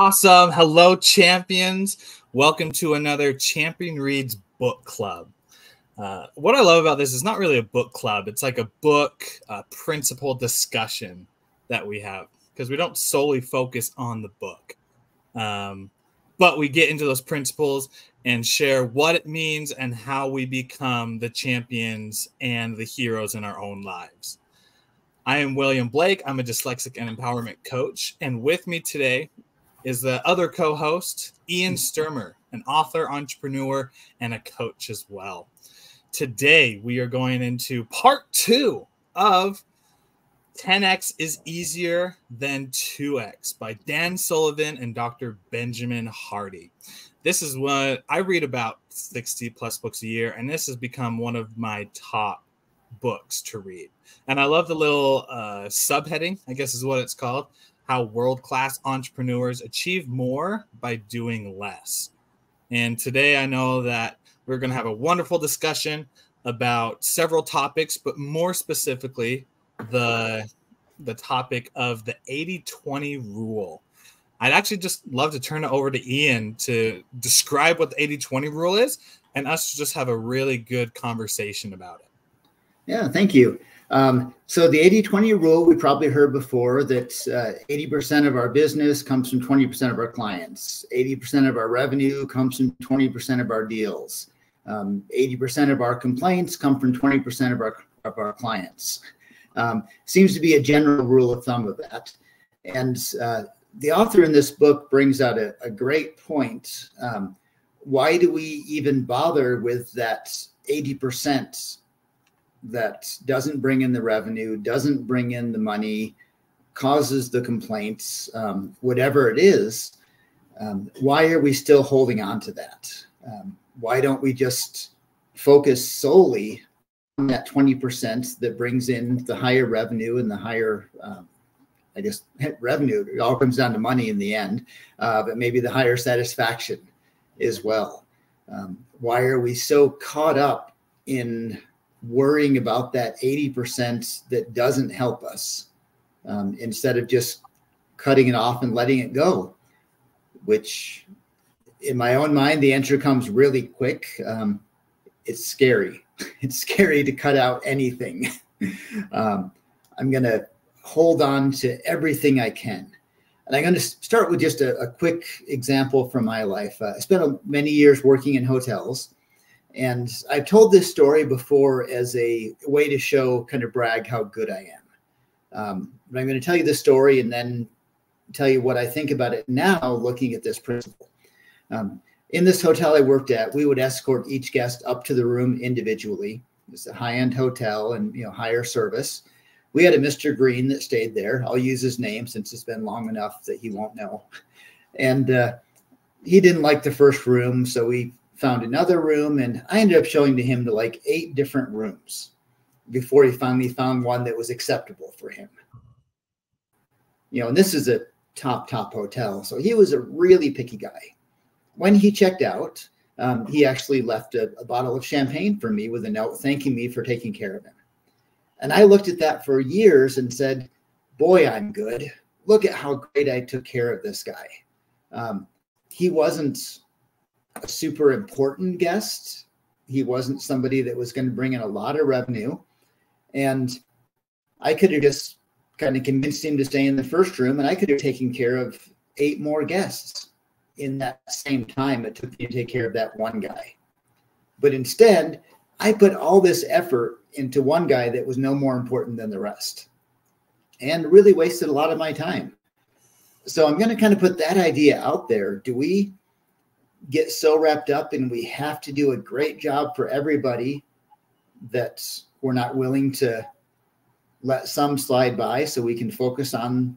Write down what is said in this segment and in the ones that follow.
Awesome. Hello, champions. Welcome to another Champion Reads Book Club. What I love about this is not really a book club. It's like a book principle discussion that we have because we don't solely focus on the book. But we get into those principles and share what it means and how we become the champions and the heroes in our own lives. I am William Blake. I'm a dyslexic and empowerment coach. And with me today is the other co-host, Ian Sturmer, an author, entrepreneur, and a coach as well. Today, we are going into part 2 of 10X is Easier Than 2X by Dan Sullivan and Dr. Benjamin Hardy. This is what I read about 60 plus books a year, and this has become one of my top books to read. And I love the little subheading, I guess is what it's called, how world-class entrepreneurs achieve more by doing less. And today I know that we're going to have a wonderful discussion about several topics, but more specifically, the topic of the 80-20 rule. I'd actually just love to turn it over to Ian to describe what the 80-20 rule is and us to just have a really good conversation about it. Yeah, thank you. So the 80-20 rule, we probably heard before that 80% of our business comes from 20% of our clients. 80% of our revenue comes from 20% of our deals. 80% of our complaints come from 20% of our clients. Seems to be a general rule of thumb of that. And the author in this book brings out a great point. Why do we even bother with that 80% that doesn't bring in the revenue, doesn't bring in the money, causes the complaints, whatever it is? Why are we still holding on to that? Why don't we just focus solely on that 20% that brings in the higher revenue and the higher, revenue? It all comes down to money in the end, but maybe the higher satisfaction as well. Why are we so caught up in worrying about that 80% that doesn't help us instead of just cutting it off and letting it go? Which, in my own mind, the answer comes really quick. It's scary. It's scary to cut out anything. I'm going to hold on to everything I can. And I'm going to start with just a quick example from my life. I spent many years working in hotels. And I've told this story before as a way to show, kind of brag how good I am. But I'm going to tell you this story and then tell you what I think about it now, looking at this principle. In this hotel I worked at, we would escort each guest up to the room individually. It's a high-end hotel and higher service. We had a Mr. Green that stayed there. I'll use his name since it's been long enough that he won't know. And he didn't like the first room, so we found another room, and I ended up showing to him to like 8 different rooms before he finally found one that was acceptable for him. And this is a top hotel, so he was a really picky guy. When he checked out, he actually left a bottle of champagne for me with a note thanking me for taking care of him. And I looked at that for years and said, boy, I'm good. Look at how great I took care of this guy. He wasn't a super important guest. He wasn't somebody that was going to bring in a lot of revenue. And I could have just kind of convinced him to stay in the first room, and I could have taken care of 8 more guests in that same time it took me to take care of that one guy. But instead, I put all this effort into one guy that was no more important than the rest and really wasted a lot of my time. So I'm going to kind of put that idea out there. Do we get so wrapped up and we have to do a great job for everybody that we're not willing to let some slide by so we can focus on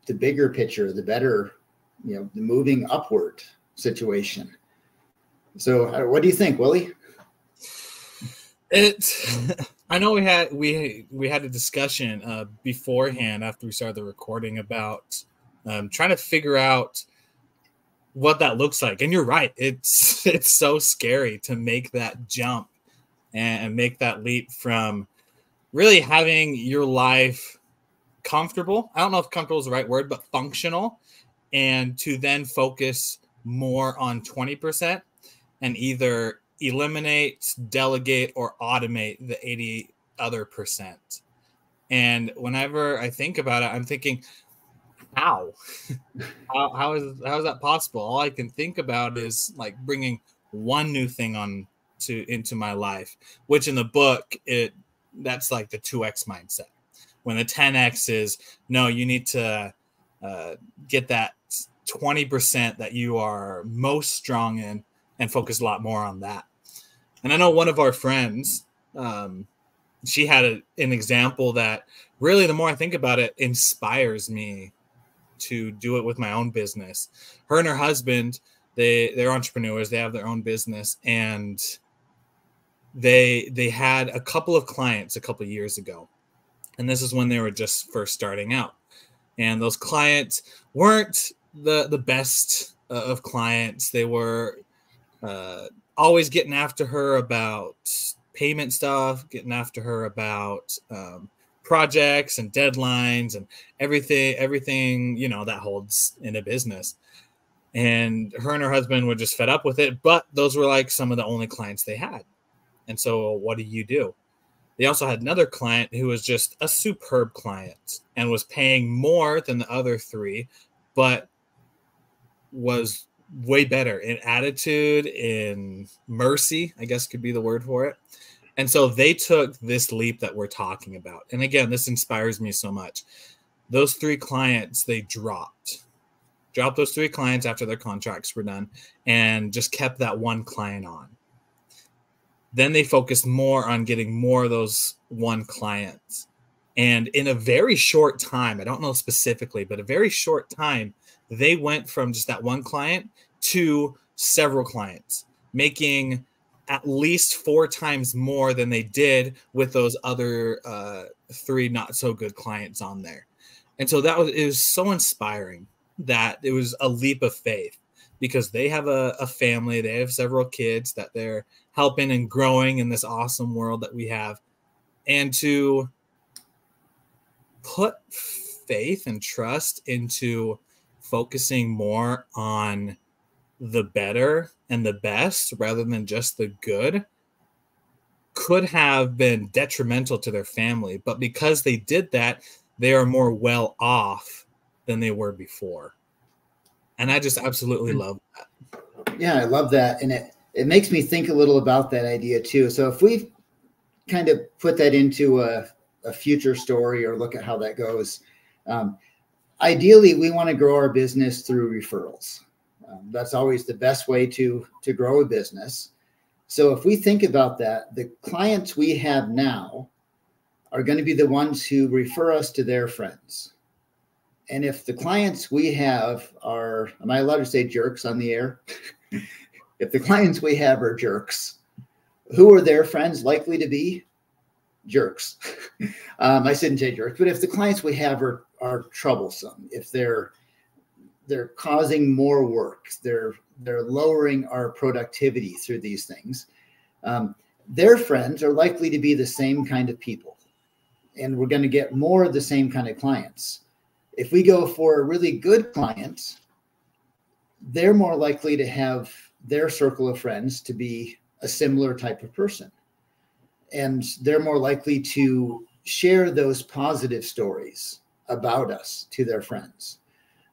the bigger picture, the better, the moving upward situation? So what do you think, Willie? I know we had a discussion beforehand after we started the recording about trying to figure out what that looks like. And you're right. It's so scary to make that jump and make that leap from really having your life comfortable. I don't know if comfortable is the right word, but functional, and to then focus more on 20% and either eliminate, delegate, or automate the 80 other percent. And whenever I think about it, I'm thinking, how? how is that possible? All I can think about is like bringing one new thing into my life, which in the book, that's like the 2x mindset. When the 10x is, no, you need to get that 20% that you are most strong in and focus a lot more on that. And I know one of our friends, she had an example that really, the more I think about it, inspires me to do it with my own business. Her and her husband, they're entrepreneurs. They have their own business, and they had a couple of clients a couple of years ago. And this is when they were just first starting out. And those clients weren't the best of clients. They were always getting after her about payment stuff, getting after her about projects and deadlines and everything, you know, that holds in a business. And her husband were just fed up with it. But those were like some of the only clients they had. And so what do? They also had another client who was just a superb client and was paying more than the other three, but was way better in attitude, in mercy, I guess could be the word for it. And so they took this leap that we're talking about. And again, this inspires me so much. Those three clients, they dropped those three clients after their contracts were done and just kept that one client on. Then they focused more on getting more of those one clients. And in a very short time, I don't know specifically, but a very short time, they went from just that one client to several clients, making at least 4 times more than they did with those other 3 not so good clients on there. And so it was so inspiring that it was a leap of faith, because they have a family, they have several kids that they're helping and growing in this awesome world that we have. And to put faith and trust into focusing more on the better and the best rather than just the good could have been detrimental to their family. But because they did that, they are more well off than they were before. And I just absolutely love that. Yeah, I love that. And it makes me think a little about that idea too. So if we kind of put that into a future story or look at how that goes, ideally, we want to grow our business through referrals. That's always the best way to grow a business. So if we think about that, the clients we have now are going to be the ones who refer us to their friends. And if the clients we have are, am I allowed to say jerks on the air? If the clients we have are jerks, who are their friends likely to be? Jerks. I shouldn't say jerks, but if the clients we have are troublesome, if they're causing more work, they're lowering our productivity through these things, their friends are likely to be the same kind of people. And we're going to get more of the same kind of clients. If we go for a really good client, they're more likely to have their circle of friends to be a similar type of person. And they're more likely to share those positive stories about us to their friends.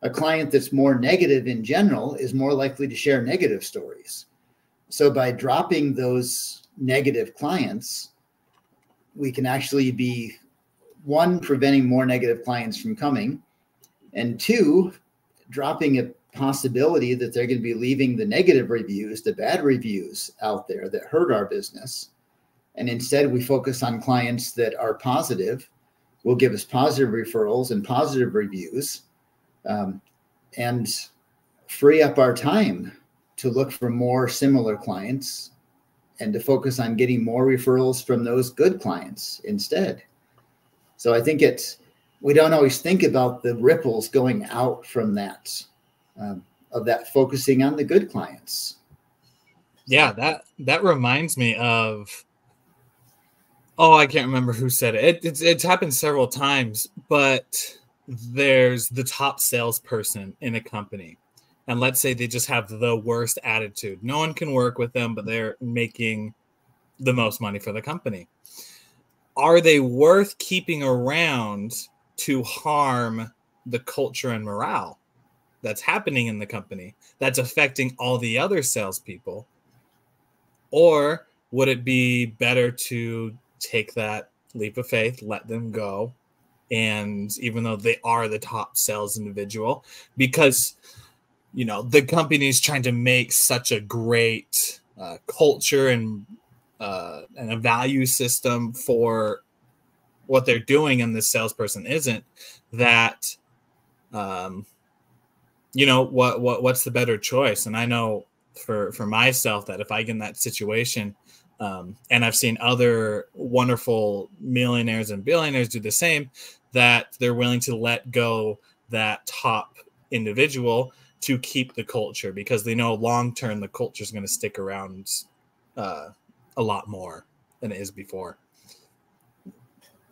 A client that's more negative in general is more likely to share negative stories. So by dropping those negative clients, we can actually be, 1, preventing more negative clients from coming, and 2, dropping a possibility that they're going to be leaving the negative reviews, the bad reviews out there that hurt our business. And instead we focus on clients that are positive, will give us positive referrals and positive reviews, and free up our time to look for more similar clients and to focus on getting more referrals from those good clients instead. So I think we don't always think about the ripples going out from that, of that focusing on the good clients. Yeah, that reminds me of, I can't remember who said it. It's happened several times, but there's the top salesperson in a company, and let's say they just have the worst attitude. No one can work with them, but they're making the most money for the company. Are they worth keeping around to harm the culture and morale that's happening in the company, that's affecting all the other salespeople? Or would it be better to take that leap of faith, let them go, and even though they are the top sales individual, because the company is trying to make such a great culture and a value system for what they're doing, and this salesperson isn't, that what's the better choice? And I know for myself that if I get in that situation, and I've seen other wonderful millionaires and billionaires do the same, that they're willing to let go that top individual to keep the culture, because they know long term the culture is going to stick around a lot more than it is before.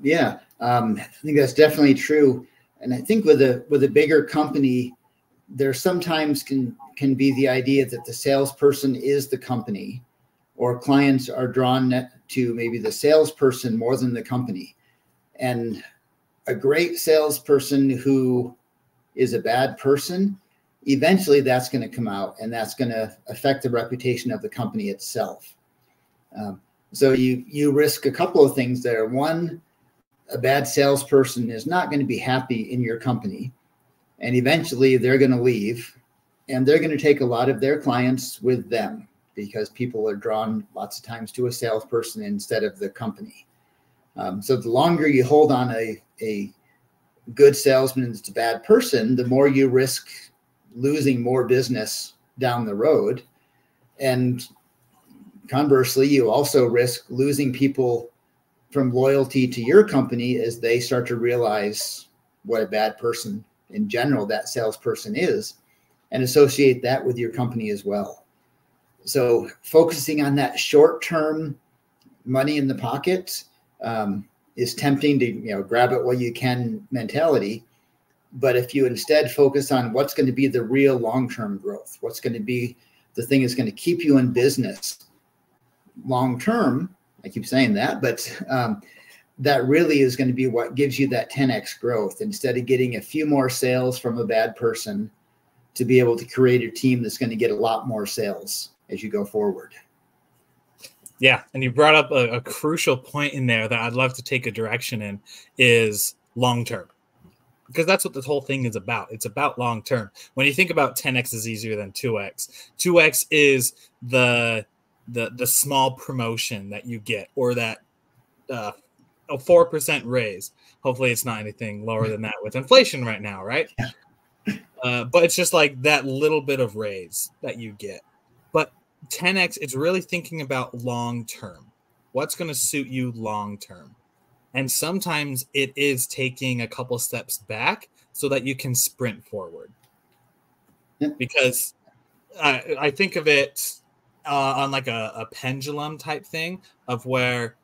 Yeah, I think that's definitely true. And I think with a bigger company, there sometimes can be the idea that the salesperson is the company, or clients are drawn to maybe the salesperson more than the company. And a great salesperson who is a bad person, eventually that's going to come out, and that's going to affect the reputation of the company itself. So you risk a couple of things there. One, a bad salesperson is not going to be happy in your company, and eventually they're going to leave, and they're going to take a lot of their clients with them, because people are drawn lots of times to a salesperson instead of the company. So the longer you hold on a good salesman that's a bad person, the more you risk losing more business down the road. And conversely, you also risk losing people from loyalty to your company as they start to realize what a bad person in general that salesperson is, and associate that with your company as well. So focusing on that short-term money in the pocket is tempting to grab it while you can mentality. But if you instead focus on what's going to be the real long-term growth, what's going to be the thing that's going to keep you in business long-term, I keep saying that, but that really is going to be what gives you that 10x growth, instead of getting a few more sales from a bad person, to be able to create a team that's going to get a lot more sales as you go forward. Yeah. And you brought up a crucial point in there that I'd love to take a direction in, is long-term, because that's what this whole thing is about. It's about long-term. When you think about 10x is easier than 2x, 2x is the small promotion that you get, or that a 4% raise. Hopefully it's not anything lower than that with inflation right now, right? But it's just like that little bit of raise that you get. But 10x, it's really thinking about long term. What's going to suit you long term? And sometimes it is taking a couple steps back so that you can sprint forward. Because I think of it on like a pendulum type thing, of where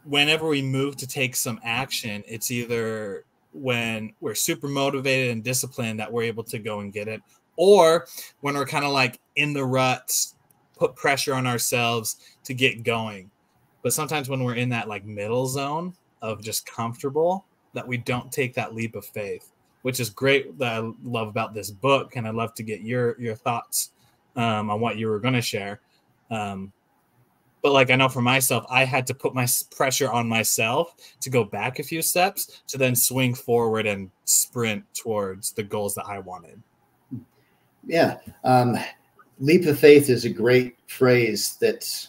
whenever we move to take some action, it's either when we're super motivated and disciplined that we're able to go and get it, or when we're kind of like in the ruts, put pressure on ourselves to get going. But sometimes when we're in that like middle zone of just comfortable, that we don't take that leap of faith, which is great, that I love about this book. And I'd love to get your thoughts on what you were going to share. But like, I know for myself, I had to put my pressure on myself to go back a few steps to then swing forward and sprint towards the goals that I wanted. Yeah. Leap of faith is a great phrase that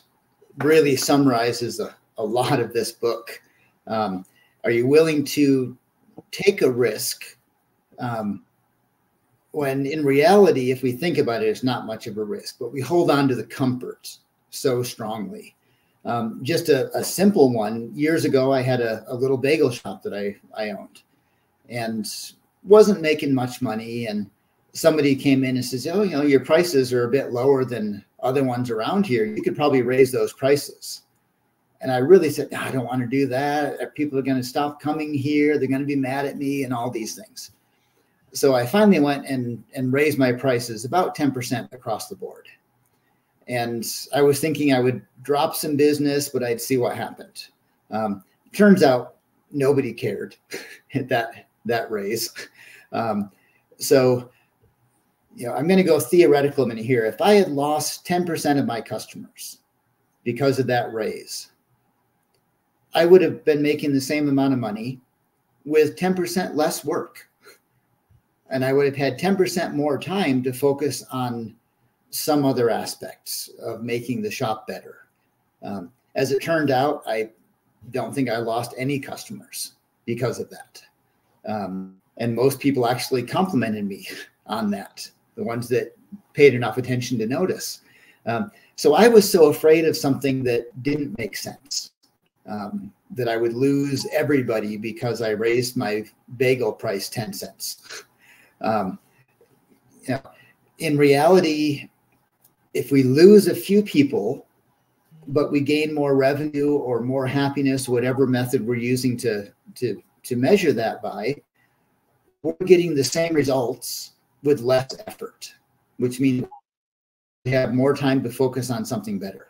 really summarizes a lot of this book. Are you willing to take a risk when in reality, if we think about it, it's not much of a risk, but we hold on to the comfort so strongly. Just a simple one. Years ago, I had a little bagel shop that I owned, and wasn't making much money. And somebody came in and says, "Oh, your prices are a bit lower than other ones around here. You could probably raise those prices." And I really said, "No, I don't want to do that. People are going to stop coming here. They're going to be mad at me and all these things." So I finally went and raised my prices about 10% across the board. And I was thinking I would drop some business, but I'd see what happened. Turns out nobody cared at that raise. So, I'm going to go theoretical a minute here. If I had lost 10% of my customers because of that raise, I would have been making the same amount of money with 10% less work. And I would have had 10% more time to focus on some other aspects of making the shop better. As it turned out, I don't think I lost any customers because of that. And most people actually complimented me on that, the ones that paid enough attention to notice. So I was so afraid of something that didn't make sense, that I would lose everybody because I raised my bagel price 10 cents. In reality, if we lose a few people, but we gain more revenue or more happiness, whatever method we're using to measure that by, we're getting the same results with less effort, which means we have more time to focus on something better.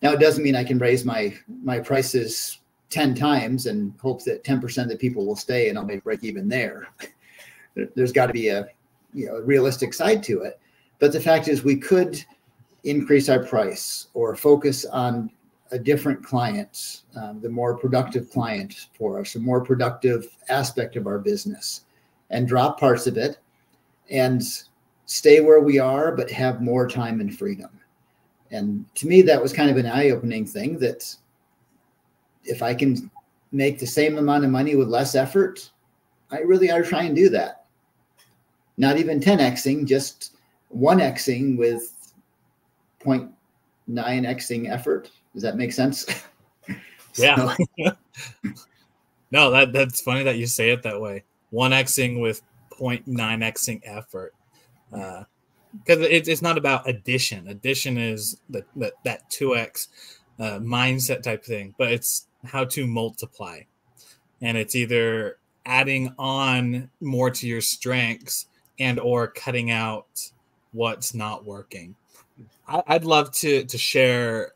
Now, it doesn't mean I can raise my prices 10 times and hope that 10% of the people will stay and I'll make break even there. There's got to be a realistic side to it. But the fact is, we could increase our price or focus on a different client, the more productive client for us, a more productive aspect of our business, and drop parts of it and stay where we are, but have more time and freedom. And to me, that was kind of an eye-opening thing, that if I can make the same amount of money with less effort, I really ought to try and do that. Not even 10xing, just 1xing with 0.9xing effort. Does that make sense? Yeah. No, that's funny that you say it that way. 1xing with 0.9xing effort. Because it's not about addition. Addition is that 2x mindset type thing, but it's how to multiply. And it's either adding on more to your strengths and or cutting out what's not working. I'd love to share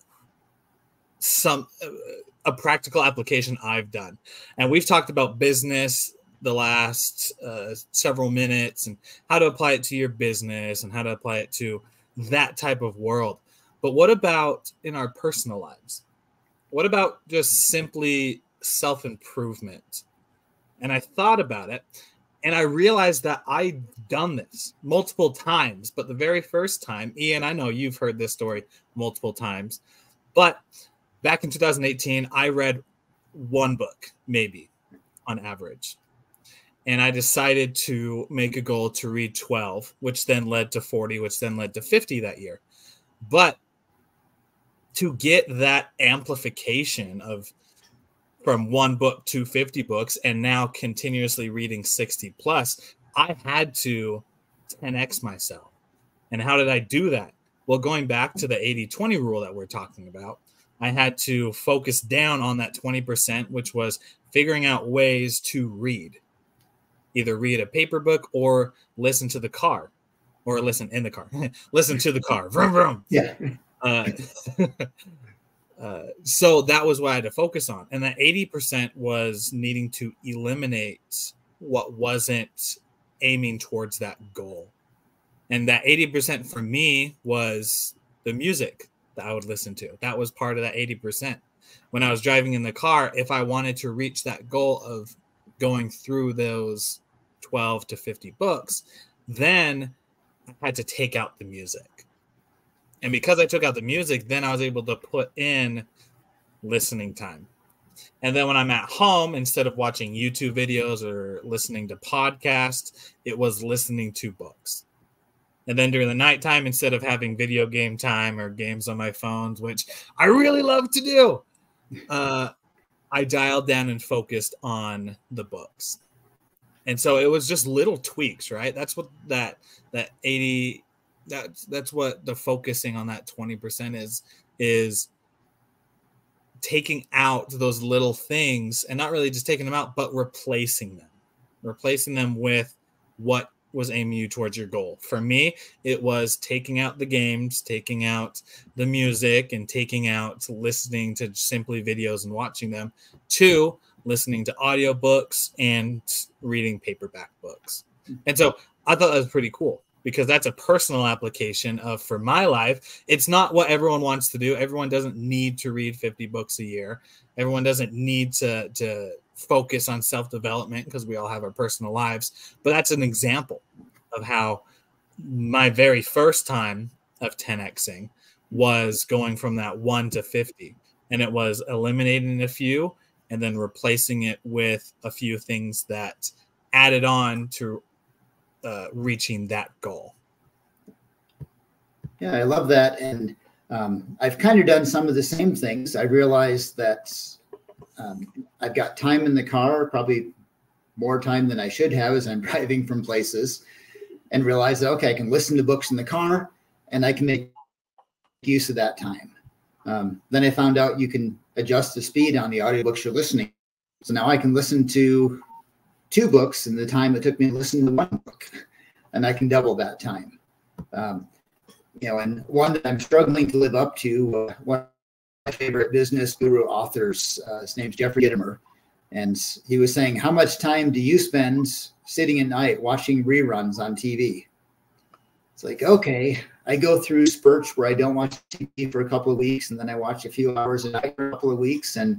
a practical application I've done. And we've talked about business the last several minutes and how to apply it to your business and how to apply it to that type of world. But what about in our personal lives? What about just simply self-improvement? And I thought about it, and I realized that I'd done this multiple times. But the very first time, Ian, I know you've heard this story multiple times, but back in 2018, I read one book, maybe, on average. And I decided to make a goal to read 12, which then led to 40, which then led to 50 that year. But to get that amplification of from one book to 50 books and now continuously reading 60 plus, I had to 10x myself. And how did I do that? Well, going back to the 80-20 rule that we're talking about, I had to focus down on that 20%, which was figuring out ways to read. Either read a paper book or listen to the car, or listen in the car. Listen to the car. Vroom, vroom. Yeah. So that was what I had to focus on. And that 80% was needing to eliminate what wasn't aiming towards that goal. And that 80% for me was the music that I would listen to. That was part of that 80%. When I was driving in the car, if I wanted to reach that goal of going through those 12 to 50 books, then I had to take out the music. And because I took out the music, then I was able to put in listening time. And then when I'm at home, instead of watching YouTube videos or listening to podcasts, it was listening to books. And then during the nighttime, instead of having video game time or games on my phones, which I really love to do, I dialed down and focused on the books. And so it was just little tweaks, right? That's what that 80, that's what the focusing on that 20% is taking out those little things, and not really just taking them out, but replacing them with what was aiming you towards your goal. For me, it was taking out the games, taking out the music, and taking out listening to simply videos and watching them, to listening to audiobooks and reading paperback books. And so I thought that was pretty cool, because that's a personal application of, for my life, it's not what everyone wants to do. Everyone doesn't need to read 50 books a year. Everyone doesn't need to focus on self-development, because we all have our personal lives. But that's an example of how my very first time of 10xing was going from that 1 to 50. And it was eliminating a few and then replacing it with a few things that added on to reaching that goal. Yeah, I love that. And I've kind of done some of the same things. I realized that I've got time in the car, probably more time than I should have as I'm driving from places, and realized that, okay, I can listen to books in the car and I can make use of that time. Then I found out you can adjust the speed on the audiobooks you're listening. So now I can listen to 2 books in the time it took me to listen to 1 book, and I can double that time. And one that I'm struggling to live up to, one of my favorite business guru authors, his name's Jeffrey Gitomer, and he was saying, how much time do you spend sitting at night watching reruns on TV? It's like, okay, I go through spurts where I don't watch TV for a couple of weeks, and then I watch a few hours a night for a couple of weeks, and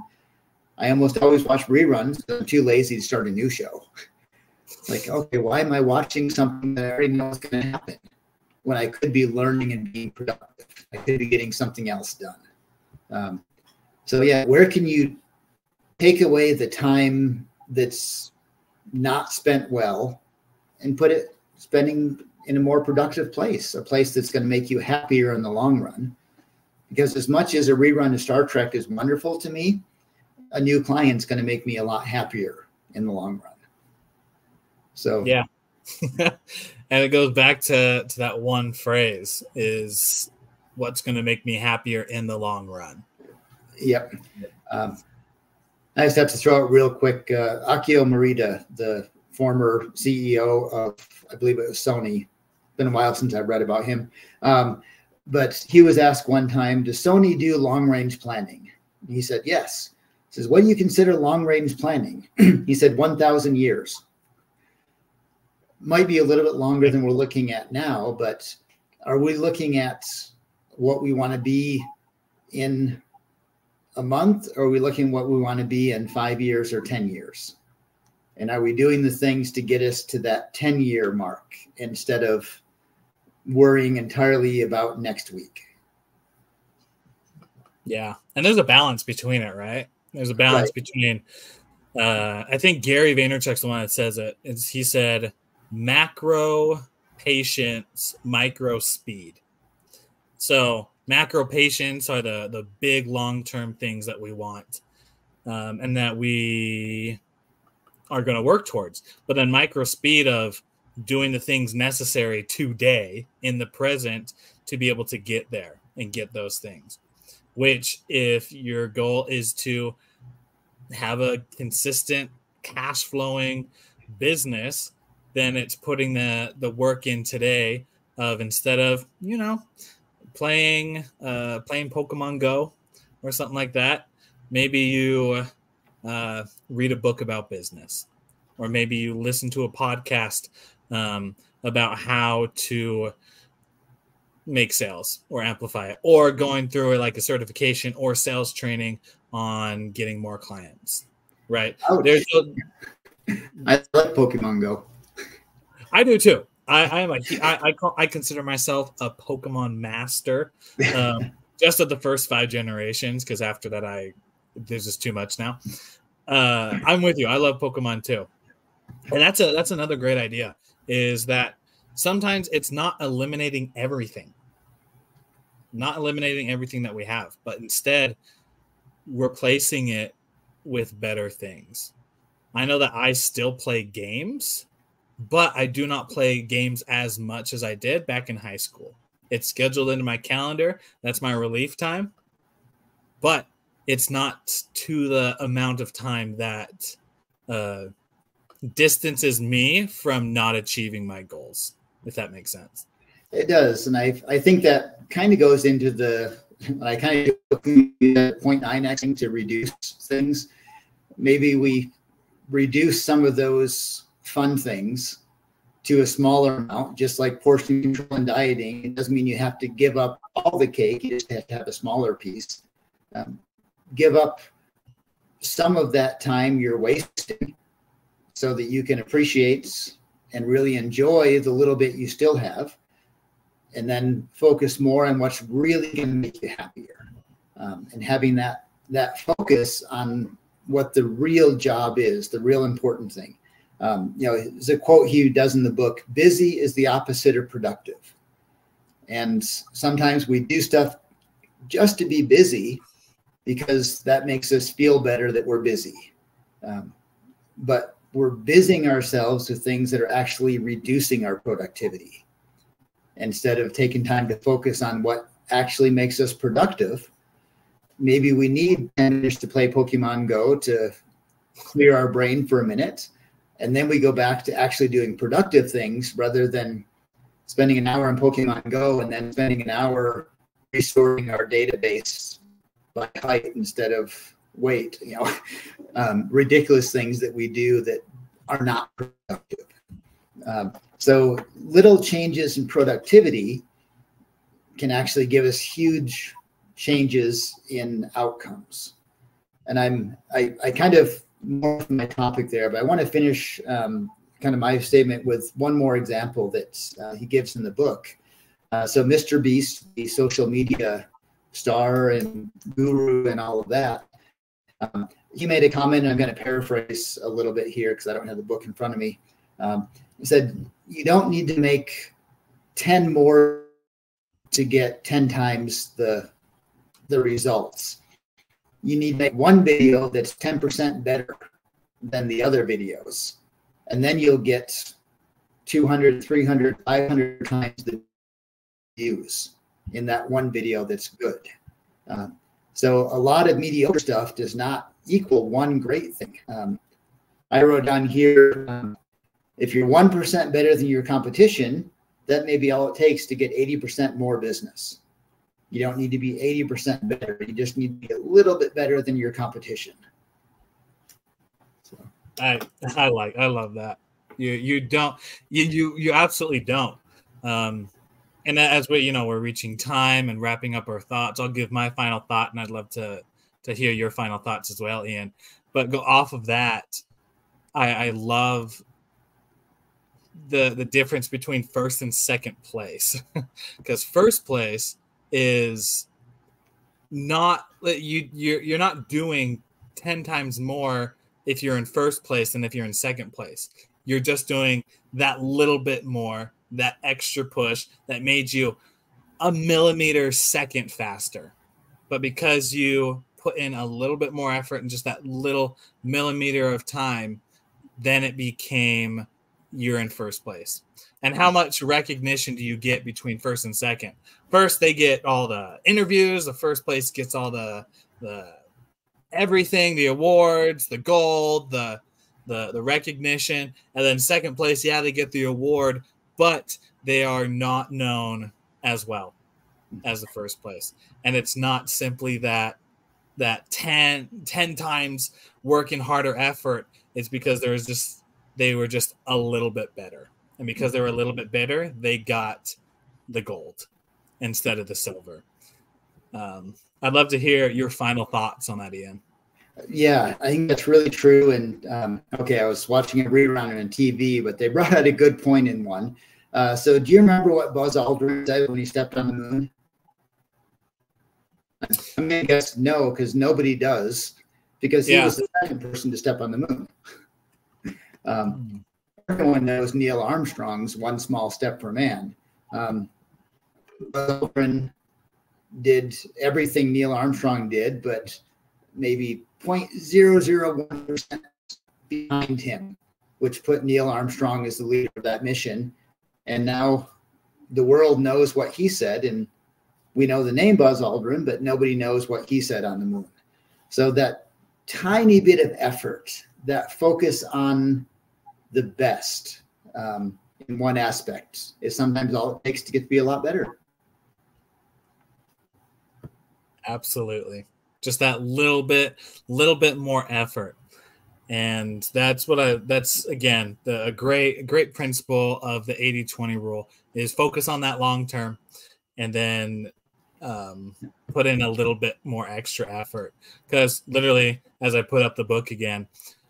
I almost always watch reruns because I'm too lazy to start a new show. It's like, okay, why am I watching something that I already know is going to happen when I could be learning and being productive? I could be getting something else done. So yeah, where can you take away the time that's not spent well and put it spending in a more productive place, a place that's going to make you happier in the long run? Because as much as a rerun of Star Trek is wonderful to me, a new client's going to make me a lot happier in the long run. So yeah. And it goes back to that one phrase, is what's going to make me happier in the long run. Yep. I just have to throw out real quick, Akio Morita, the former CEO of, I believe it was Sony. Been a while since I've read about him. But he was asked one time, does Sony do long-range planning? And he said, yes. He says, what do you consider long-range planning? He said, 1,000 years. Might be a little bit longer than we're looking at now, but are we looking at what we want to be in a month, or are we looking at what we want to be in 5 years or 10 years? And are we doing the things to get us to that 10-year mark instead of worrying entirely about next week? Yeah. And there's a balance between it, right? There's a balance between, I think Gary Vaynerchuk's the one that says it. He said, macro patience, micro speed. So macro patience are the big long-term things that we want, and that we are going to work towards. But then micro speed of doing the things necessary today in the present to be able to get there and get those things. Which, if your goal is to have a consistent cash flowing business, then it's putting the work in today of, instead of, playing Pokemon Go or something like that, maybe you read a book about business, or maybe you listen to a podcast about how to make sales or amplify it, or going through like a certification or sales training on getting more clients, right? I like Pokemon Go. I do too. I consider myself a Pokemon master, just of the first 5 generations, because after that there's just too much now. I'm with you. I love Pokemon too, and that's another great idea, is that sometimes it's not eliminating everything that we have, but instead replacing it with better things. I know that I still play games, but I do not play games as much as I did back in high school. It's scheduled into my calendar. That's my relief time. But it's not to the amount of time that distances me from not achieving my goals, if that makes sense. It does. And I think that kind of goes into I kind of 0.9xing to reduce things. Maybe we reduce some of those fun things to a smaller amount, just like portion control and dieting. It doesn't mean you have to give up all the cake. You just have to have a smaller piece. Give up some of that time you're wasting so that you can appreciate and really enjoy the little bit you still have, and then focus more on what's really going to make you happier. And having that focus on what the real job is, the real important thing. There's a quote he does in the book: busy is the opposite of productive. And sometimes we do stuff just to be busy because that makes us feel better that we're busy. But we're busying ourselves with things that are actually reducing our productivity, instead of taking time to focus on what actually makes us productive. Maybe we need 10 minutes to play Pokemon Go to clear our brain for a minute. And then we go back to actually doing productive things rather than spending an hour on Pokemon Go and then spending an hour restoring our database by height instead of weight. Ridiculous things that we do that are not productive. So little changes in productivity can actually give us huge changes in outcomes. And I kind of more from my topic there, but I want to finish kind of my statement with one more example that he gives in the book. So Mr. Beast, the social media star and guru and all of that, he made a comment, and I'm going to paraphrase a little bit here because I don't have the book in front of me. He said, you don't need to make 10 more to get 10 times the results. You need to make one video that's 10% better than the other videos. And then you'll get 200, 300, 500 times the views in that one video that's good. So a lot of mediocre stuff does not equal one great thing. I wrote down here, if you're 1% better than your competition, that may be all it takes to get 80% more business. You don't need to be 80% better. You just need to be a little bit better than your competition. So. I love that. You absolutely don't. And as we're reaching time and wrapping up our thoughts, I'll give my final thought, and I'd love to hear your final thoughts as well, Ian. But go off of that, I love the difference between first and second place, because first place is not you're not doing 10 times more if you're in first place than if you're in second place. You're just doing that little bit more, that extra push that made you a millimeter second faster. But because you put in a little bit more effort and just that little millimeter of time, then it became you're in first place. And how much recognition do you get between first and second? First, they get all the interviews. The first place gets all the everything, the awards, the gold, the recognition. And then second place, they get the award, but they are not known as well as the first place. And it's not simply that 10 times working harder effort. It's because they were just a little bit better. And because they were a little bit better, they got the gold instead of the silver. I'd love to hear your final thoughts on that, Ian. Yeah, I think that's really true. And I was watching a rerun on TV, but they brought out a good point in one. So do you remember what Buzz Aldrin said when he stepped on the moon? I'm going to guess no, because nobody does, because he was the second person to step on the moon. Everyone knows Neil Armstrong's one small step for man. Buzz Aldrin did everything Neil Armstrong did, but maybe 0.001% behind him, which put Neil Armstrong as the leader of that mission. And now the world knows what he said, and we know the name Buzz Aldrin, but nobody knows what he said on the moon. So that tiny bit of effort, that focus on the best in one aspect is sometimes all it takes to get to be a lot better. Absolutely. Just that little bit more effort. And that's again, a great principle of the 80-20 rule is focus on that long term and then put in a little bit more extra effort. Because literally, as I put up the book again,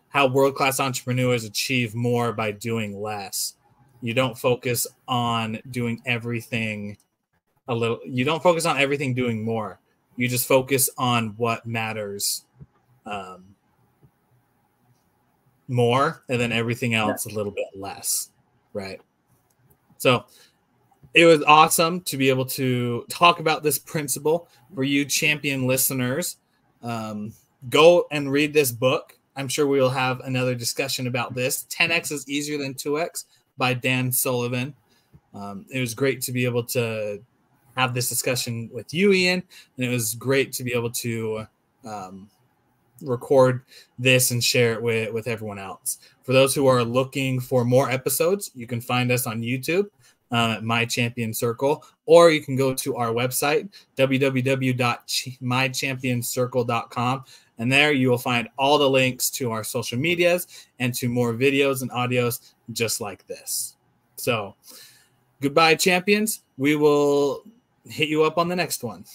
how world-class entrepreneurs achieve more by doing less. You don't focus on doing everything you don't focus on everything doing more. You just focus on what matters more, and then everything else a little bit less, right? So it was awesome to be able to talk about this principle for you champion listeners. Go and read this book. I'm sure we will have another discussion about this. 10X is Easier Than 2X by Dan Sullivan. It was great to be able to have this discussion with you, Ian, and it was great to be able to record this and share it with everyone else. For those who are looking for more episodes, you can find us on YouTube at My Champion Circle, or you can go to our website, www.mychampionscircle.com, and there you will find all the links to our social medias and to more videos and audios just like this. So goodbye, champions. We will hit you up on the next one.